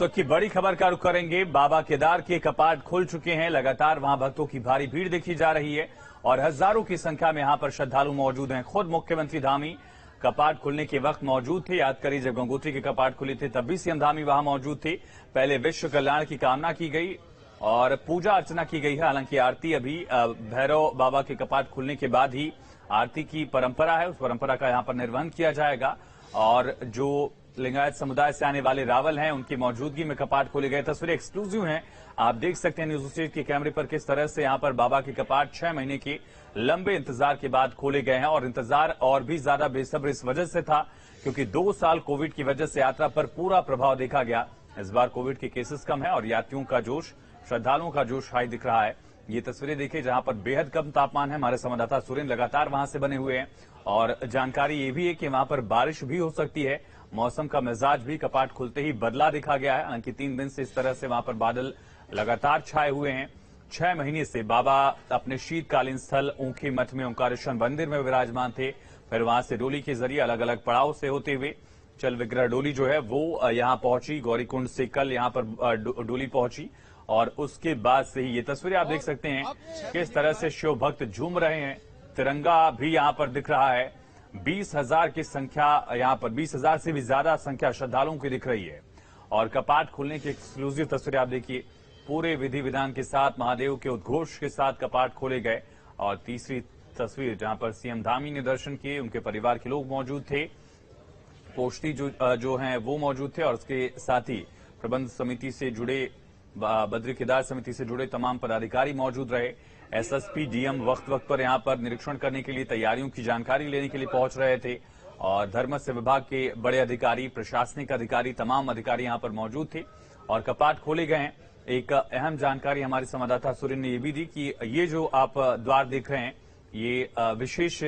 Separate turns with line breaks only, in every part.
इस वक्त की बड़ी खबर का रुख करेंगे। बाबा केदार के कपाट खुल चुके हैं। लगातार वहां भक्तों की भारी भीड़ देखी जा रही है और हजारों की संख्या में यहां पर श्रद्धालु मौजूद हैं। खुद मुख्यमंत्री धामी कपाट खुलने के वक्त मौजूद थे। याद करिए, जब गंगोत्री के कपाट खुले थे तब भी सीएम धामी वहां मौजूद थे। पहले विश्व कल्याण की कामना की गई और पूजा अर्चना की गई है। हालांकि आरती अभी भैरव बाबा के कपाट खुलने के बाद ही आरती की परंपरा है, उस परंपरा का यहां पर निर्वहन किया जाएगा। और जो लिंगायत समुदाय से आने वाले रावल हैं, उनकी मौजूदगी में कपाट खोले गए। तस्वीरें एक्सक्लूसिव हैं, आप देख सकते हैं न्यूज स्टेट के कैमरे पर किस तरह से यहां पर बाबा के कपाट 6 महीने के लंबे इंतजार के बाद खोले गए हैं। और इंतजार और भी ज्यादा बेसब्र इस वजह से था क्योंकि 2 साल कोविड की वजह से यात्रा पर पूरा प्रभाव देखा गया। इस बार कोविड के केसेस कम है और यात्रियों का जोश, श्रद्धालुओं का जोश हाई दिख रहा है। ये तस्वीरें देखिए जहां पर बेहद कम तापमान है। हमारे संवाददाता सुरेंद्र लगातार वहां से बने हुए हैं और जानकारी ये भी है कि वहां पर बारिश भी हो सकती है। मौसम का मिजाज भी कपाट खुलते ही बदला दिखा गया है। हालांकि 3 दिन से इस तरह से वहां पर बादल लगातार छाए हुए हैं। 6 महीने से बाबा अपने शीतकालीन स्थल ऊखी मठ में ओंकारेश्वर मंदिर में विराजमान थे। फिर वहां से डोली के जरिए अलग अलग पड़ाव से होते हुए चल विग्रह डोली जो है वो यहां पहुंची। गौरीकुंड से कल यहां पर डोली पहुंची और उसके बाद से ही ये तस्वीरें आप देख सकते हैं किस तरह से शिव भक्त झूम रहे हैं। तिरंगा भी यहां पर दिख रहा है। 20,000 की संख्या यहां पर 20,000 से भी ज्यादा संख्या श्रद्धालुओं की दिख रही है। और कपाट खुलने की एक्सक्लूसिव तस्वीरें आप देखिए, पूरे विधि विधान के साथ महादेव के उद्घोष के साथ कपाट खोले गए। और तीसरी तस्वीर जहां पर सीएम धामी ने दर्शन किए, उनके परिवार के लोग मौजूद थे, पोस्टी जो हैं वो मौजूद थे और उसके साथ ही प्रबंध समिति से जुड़े, बद्री केदार समिति से जुड़े तमाम पदाधिकारी मौजूद रहे। एसएसपी डीएम वक्त पर यहां पर निरीक्षण करने के लिए, तैयारियों की जानकारी लेने के लिए पहुंच रहे थे। और धर्मस्व विभाग के बड़े अधिकारी, प्रशासनिक अधिकारी, तमाम अधिकारी यहां पर मौजूद थे और कपाट खोले गए हैं। एक अहम जानकारी हमारे संवाददाता सुरेंद्र ने यह भी दी कि ये जो आप द्वार देख रहे हैं, ये विशेष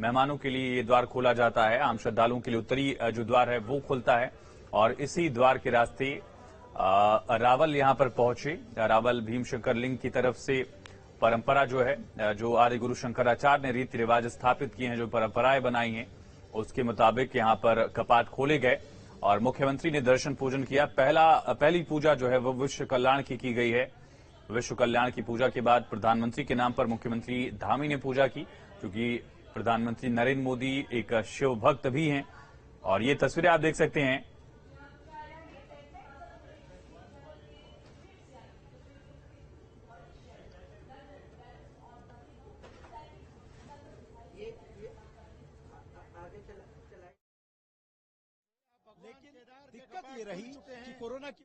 मेहमानों के लिए ये द्वार खोला जाता है। आम श्रद्धालुओं के लिए उत्तरी जो द्वार है वो खुलता है और इसी द्वार के रास्ते रावल यहां पर पहुंचे। रावल भीमशंकर लिंग की तरफ से परंपरा जो है, जो आदि गुरु शंकराचार्य ने रीति रिवाज स्थापित किए हैं, जो परंपराएं बनाई हैं, उसके मुताबिक यहां पर कपाट खोले गए और मुख्यमंत्री ने दर्शन पूजन किया। पहली पूजा जो है वो विश्व कल्याण की गई है। विश्व कल्याण की पूजा के बाद प्रधानमंत्री के नाम पर मुख्यमंत्री धामी ने पूजा की, क्योंकि प्रधानमंत्री नरेंद्र मोदी एक शिव भक्त भी हैं। और ये तस्वीरें आप देख सकते हैं।
लेकिन दिक्कत ये रही कि कोरोना की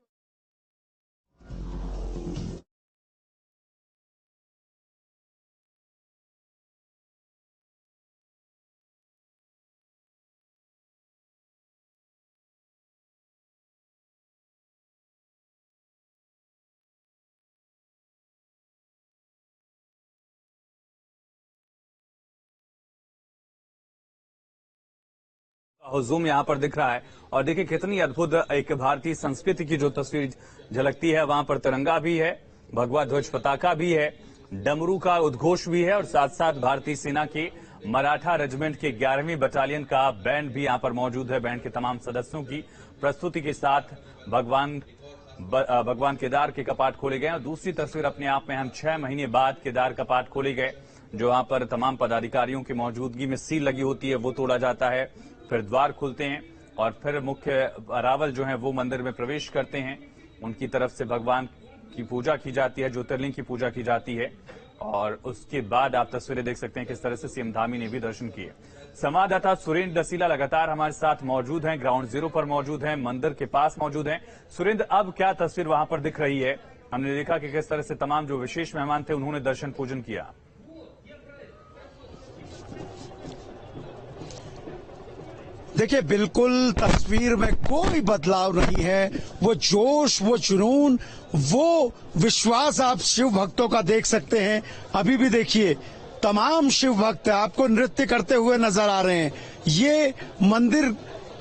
हुजूम यहां पर दिख रहा है और देखिए कितनी अद्भुत एक भारतीय संस्कृति की जो तस्वीर झलकती है। वहां पर तिरंगा भी है, भगवा ध्वज पताका भी है, डमरू का उद्घोष भी है और साथ साथ भारतीय सेना के मराठा रेजिमेंट के 11वीं बटालियन का बैंड भी यहां पर मौजूद है। बैंड के तमाम सदस्यों की प्रस्तुति के साथ भगवान केदार के कपाट खोले गए। और दूसरी तस्वीर अपने आप में, हम 6 महीने बाद केदार कपाट खोले गए, जो वहां पर तमाम पदाधिकारियों की मौजूदगी में सील लगी होती है वो तोड़ा जाता है, फिर द्वार खुलते हैं और फिर मुख्य रावल जो हैं वो मंदिर में प्रवेश करते हैं। उनकी तरफ से भगवान की पूजा की जाती है, ज्योतिर्लिंग की पूजा की जाती है और उसके बाद आप तस्वीरें देख सकते हैं किस तरह से सीएम धामी ने भी दर्शन किए। संवाददाता सुरेंद्र डसीला लगातार हमारे साथ मौजूद हैं, ग्राउंड जीरो पर मौजूद हैं, मंदिर के पास मौजूद हैं। सुरेंद्र, अब क्या तस्वीर वहां पर दिख रही है? हमने देखा कि किस तरह से तमाम जो विशेष मेहमान थे उन्होंने दर्शन पूजन किया।
देखिए, बिल्कुल तस्वीर में कोई बदलाव नहीं है। वो जोश, वो जुनून, वो विश्वास आप शिव भक्तों का देख सकते हैं। अभी भी देखिए, तमाम शिव भक्त आपको नृत्य करते हुए नजर आ रहे हैं। ये मंदिर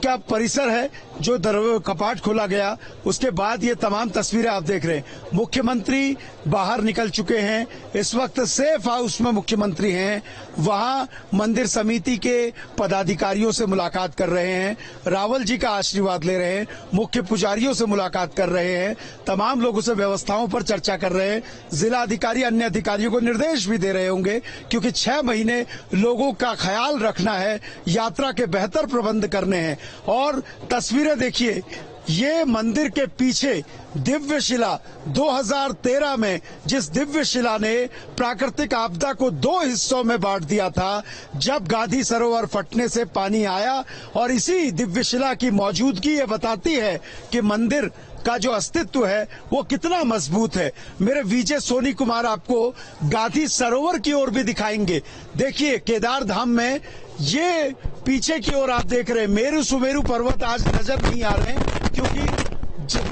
का परिसर है जो कपाट खोला गया, उसके बाद ये तमाम तस्वीरें आप देख रहे हैं। मुख्यमंत्री बाहर निकल चुके हैं, इस वक्त सेफ हाउस में मुख्यमंत्री हैं, वहां मंदिर समिति के पदाधिकारियों से मुलाकात कर रहे हैं, रावल जी का आशीर्वाद ले रहे हैं, मुख्य पुजारियों से मुलाकात कर रहे हैं, तमाम लोगों से व्यवस्थाओं पर चर्चा कर रहे हैं। जिला अधिकारी अन्य अधिकारियों को निर्देश भी दे रहे होंगे, क्योंकि 6 महीने लोगों का ख्याल रखना है, यात्रा के बेहतर प्रबंध करने हैं। और तस्वीरें देखिए, ये मंदिर के पीछे दिव्य शिला 2013 में जिस दिव्य शिला ने प्राकृतिक आपदा को 2 हिस्सों में बांट दिया था, जब गांधी सरोवर फटने से पानी आया, और इसी दिव्य शिला की मौजूदगी ये बताती है कि मंदिर का जो अस्तित्व है वो कितना मजबूत है। मेरे विजय सोनी कुमार आपको गांधी सरोवर की ओर भी दिखाएंगे। देखिए, केदार धाम में ये पीछे की ओर आप देख रहे हैं, मेरू सुमेरु पर्वत आज नजर नहीं आ रहे हैं, क्योंकि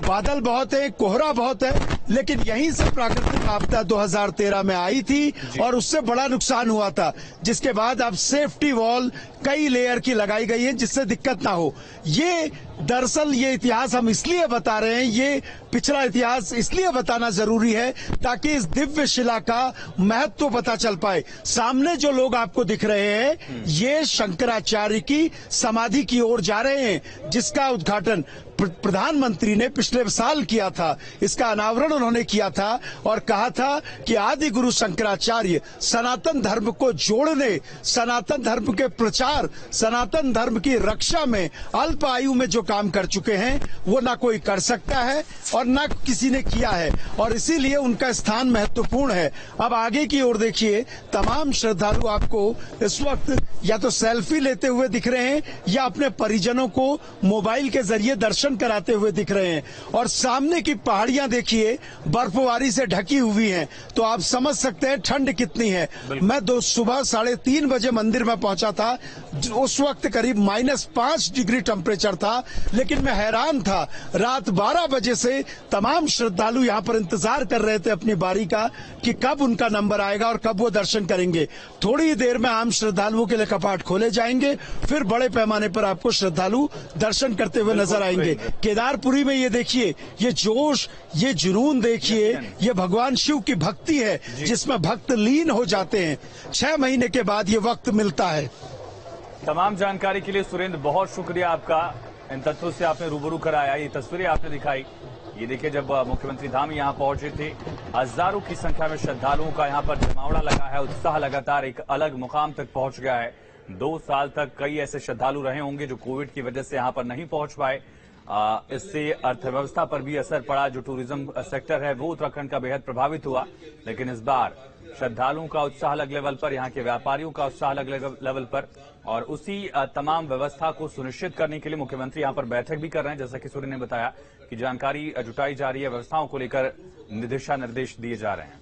बादल बहुत है, कोहरा बहुत है, लेकिन यहीं से प्राकृतिक आपदा 2013 में आई थी और उससे बड़ा नुकसान हुआ था, जिसके बाद अब सेफ्टी वॉल कई लेयर की लगाई गई है जिससे दिक्कत ना हो। ये दरअसल ये इतिहास हम इसलिए बता रहे हैं, ये पिछला इतिहास इसलिए बताना जरूरी है ताकि इस दिव्य शिला का महत्व पता चल पाए। सामने जो लोग आपको दिख रहे हैं, ये शंकराचार्य की समाधि की ओर जा रहे हैं, जिसका उद्घाटन प्रधानमंत्री ने पिछले साल किया था। इसका अनावरण उन्होंने किया था और कहा था कि आदि गुरु शंकराचार्य सनातन धर्म को जोड़ने, सनातन धर्म के प्रचार, सनातन धर्म की रक्षा में अल्प आयु में जो काम कर चुके हैं वो ना कोई कर सकता है और ना किसी ने किया है, और इसीलिए उनका स्थान महत्वपूर्ण है। अब आगे की ओर देखिए, तमाम श्रद्धालु आपको इस वक्त या तो सेल्फी लेते हुए दिख रहे हैं या अपने परिजनों को मोबाइल के जरिए दर्शन कराते हुए दिख रहे हैं। और सामने की पहाड़ियां देखिए, बर्फबारी से ढकी हुई हैं, तो आप समझ सकते हैं ठंड कितनी है। मैं सुबह 3:30 बजे मंदिर में पहुंचा था, उस वक्त करीब -5 डिग्री टेम्परेचर था, लेकिन मैं हैरान था। रात 12 बजे से तमाम श्रद्धालु यहाँ पर इंतजार कर रहे थे अपनी बारी का कि कब उनका नंबर आएगा और कब वो दर्शन करेंगे। थोड़ी देर में आम श्रद्धालुओं के लिए कपाट खोले जाएंगे, फिर बड़े पैमाने पर आपको श्रद्धालु दर्शन करते हुए नजर आएंगे। केदारपुरी में ये देखिए, ये जोश, ये जुनून देखिए, ये भगवान शिव की भक्ति है जिसमें भक्त लीन हो जाते हैं। 6 महीने के बाद ये वक्त मिलता है।
तमाम जानकारी के लिए सुरेंद्र बहुत शुक्रिया आपका। इन तथ्यों से आपने रूबरू कराया, ये तस्वीरें आपने दिखाई। ये देखिए, जब मुख्यमंत्री धाम यहाँ पहुंचे थे, हजारों की संख्या में श्रद्धालुओं का यहाँ पर जमावड़ा लगा है। उत्साह लगातार एक अलग मुकाम तक पहुंच गया है। 2 साल तक कई ऐसे श्रद्धालु रहे होंगे जो कोविड की वजह से यहाँ पर नहीं पहुंच पाए। इससे अर्थव्यवस्था पर भी असर पड़ा। जो टूरिज्म सेक्टर है वो उत्तराखंड का बेहद प्रभावित हुआ। लेकिन इस बार श्रद्धालुओं का उत्साह अलग लेवल पर, यहाँ के व्यापारियों का उत्साह अलग लेवल पर, और उसी तमाम व्यवस्था को सुनिश्चित करने के लिए मुख्यमंत्री यहाँ पर बैठक भी कर रहे हैं। जैसा कि सूर्य ने बताया कि जानकारी जुटाई जा रही है, व्यवस्थाओं को लेकर दिशा निर्देश दिए जा रहे हैं।